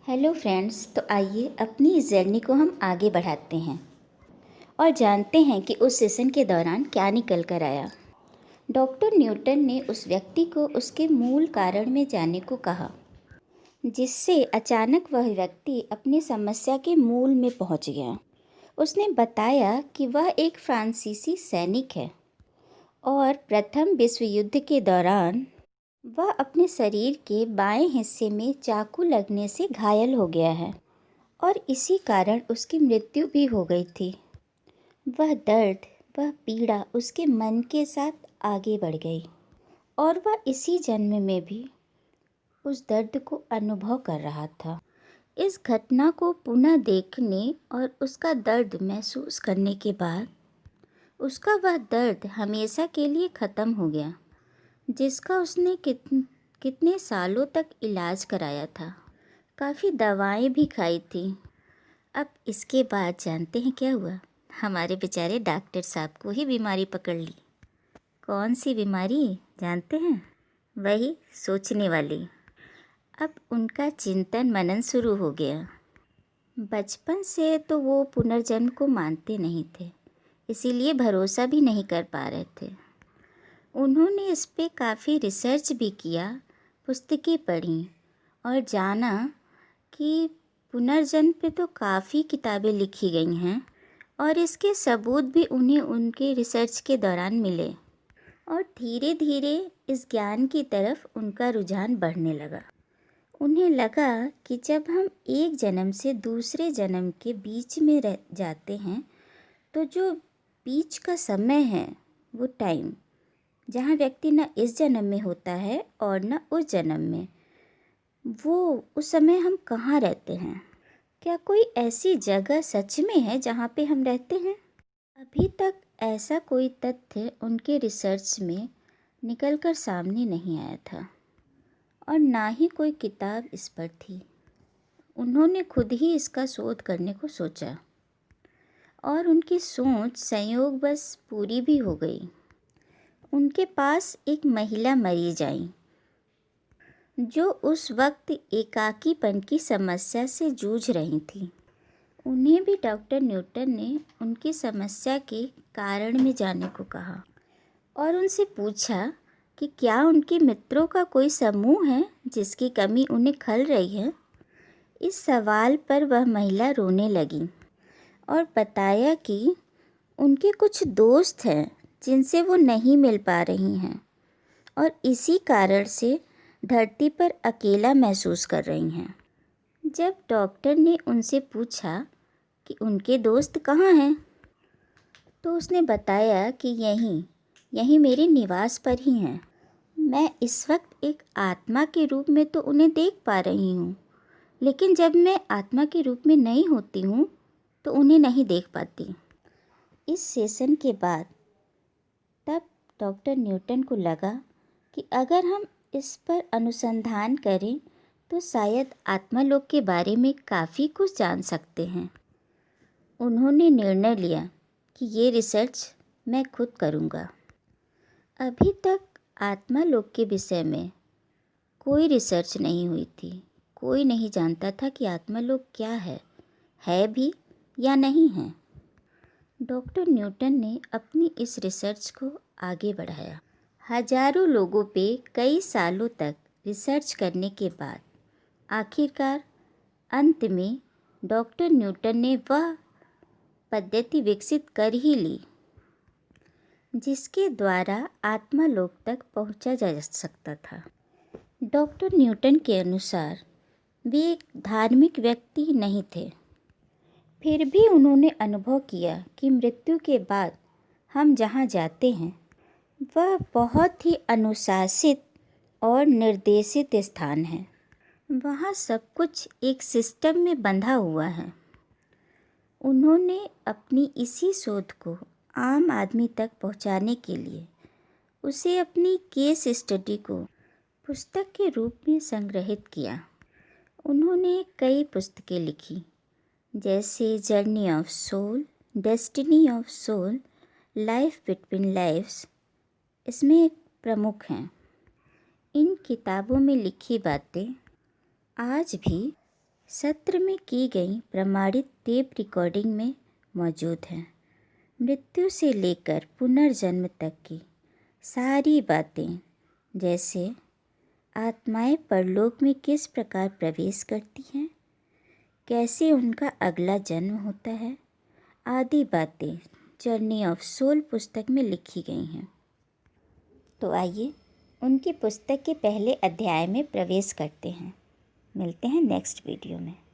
Hello friends, तो आइए अपनी इस जर्नी को हम आगे बढ़ाते हैं और जानते हैं कि उस सेशन के दौरान क्या निकल कर आया। डॉक्टर न्यूटन ने उस व्यक्ति को उसके मूल कारण में जाने को कहा, जिससे अचानक वह व्यक्ति अपनी समस्या के मूल में पहुंच गया। उसने बताया कि वह एक फ्रांसीसी सैनिक है और प्रथम विश्व युद्ध के दौरान वह अपने शरीर के बाएं हिस्से में चाकू लगने से घायल हो गया है और इसी कारण उसकी मृत्यु भी हो गई थी। वह दर्द, वह पीड़ा उसके मन के साथ आगे बढ़ गई और वह इसी जन्म में भी उस दर्द को अनुभव कर रहा था। इस घटना को पुनः देखने और उसका दर्द महसूस करने के बाद उसका वह दर्द हमेशा के लिए ख़त्म हो गया, जिसका उसने कितने सालों तक इलाज कराया था। काफ़ी दवाएं भी खाई थी। अब इसके बाद जानते हैं क्या हुआ। हमारे बेचारे डॉक्टर साहब को ही बीमारी पकड़ ली। कौन सी बीमारी जानते हैं? वही सोचने वाली। अब उनका चिंतन मनन शुरू हो गया। बचपन से तो वो पुनर्जन्म को मानते नहीं थे, इसीलिए भरोसा भी नहीं कर पा रहे थे। उन्होंने इस पे काफ़ी रिसर्च भी किया, पुस्तकें पढ़ी और जाना कि पुनर्जन्म पे तो काफ़ी किताबें लिखी गई हैं और इसके सबूत भी उन्हें उनके रिसर्च के दौरान मिले और धीरे धीरे इस ज्ञान की तरफ उनका रुझान बढ़ने लगा। उन्हें लगा कि जब हम एक जन्म से दूसरे जन्म के बीच में रह जाते हैं तो जो बीच का समय है वो टाइम, जहाँ व्यक्ति न इस जन्म में होता है और न उस जन्म में, वो उस समय हम कहाँ रहते हैं। क्या कोई ऐसी जगह सच में है जहाँ पे हम रहते हैं? अभी तक ऐसा कोई तथ्य उनके रिसर्च में निकलकर सामने नहीं आया था और ना ही कोई किताब इस पर थी। उन्होंने खुद ही इसका शोध करने को सोचा और उनकी सोच संयोगवश पूरी भी हो गई। उनके पास एक महिला मरीज आई जो उस वक्त एकाकीपन की समस्या से जूझ रही थी। उन्हें भी डॉक्टर न्यूटन ने उनकी समस्या के कारण में जाने को कहा और उनसे पूछा कि क्या उनके मित्रों का कोई समूह है जिसकी कमी उन्हें खल रही है। इस सवाल पर वह महिला रोने लगी और बताया कि उनके कुछ दोस्त हैं जिनसे वो नहीं मिल पा रही हैं और इसी कारण से धरती पर अकेला महसूस कर रही हैं। जब डॉक्टर ने उनसे पूछा कि उनके दोस्त कहाँ हैं, तो उसने बताया कि यहीं मेरे निवास पर ही हैं। मैं इस वक्त एक आत्मा के रूप में तो उन्हें देख पा रही हूँ, लेकिन जब मैं आत्मा के रूप में नहीं होती हूँ तो उन्हें नहीं देख पाती। इस सेशन के बाद तब डॉक्टर न्यूटन को लगा कि अगर हम इस पर अनुसंधान करें तो शायद आत्मालोक के बारे में काफ़ी कुछ जान सकते हैं। उन्होंने निर्णय लिया कि ये रिसर्च मैं खुद करूँगा। अभी तक आत्मालोक के विषय में कोई रिसर्च नहीं हुई थी। कोई नहीं जानता था कि आत्मालोक क्या है भी या नहीं है। डॉक्टर न्यूटन ने अपनी इस रिसर्च को आगे बढ़ाया। हजारों लोगों पे कई सालों तक रिसर्च करने के बाद आखिरकार अंत में डॉक्टर न्यूटन ने वह पद्धति विकसित कर ही ली जिसके द्वारा आत्मालोक तक पहुंचा जा सकता था। डॉक्टर न्यूटन के अनुसार वे एक धार्मिक व्यक्ति नहीं थे, फिर भी उन्होंने अनुभव किया कि मृत्यु के बाद हम जहाँ जाते हैं वह बहुत ही अनुशासित और निर्देशित स्थान है। वहाँ सब कुछ एक सिस्टम में बंधा हुआ है। उन्होंने अपनी इसी शोध को आम आदमी तक पहुँचाने के लिए उसे अपनी केस स्टडी को पुस्तक के रूप में संग्रहित किया। उन्होंने कई पुस्तकें लिखी, जैसे journey of soul, destiny of soul, life between lifes इसमें एक प्रमुख हैं। इन किताबों में लिखी बातें आज भी सत्र में की गई प्रमाणित टेप रिकॉर्डिंग में मौजूद है। मृत्यु से लेकर पुनर्जन्म तक की सारी बातें, जैसे आत्माएं परलोक में किस प्रकार प्रवेश करती हैं, कैसे उनका अगला जन्म होता है, आदि बातें जर्नी ऑफ सोल पुस्तक में लिखी गई हैं। तो आइए उनकी पुस्तक के पहले अध्याय में प्रवेश करते हैं। मिलते हैं नेक्स्ट वीडियो में।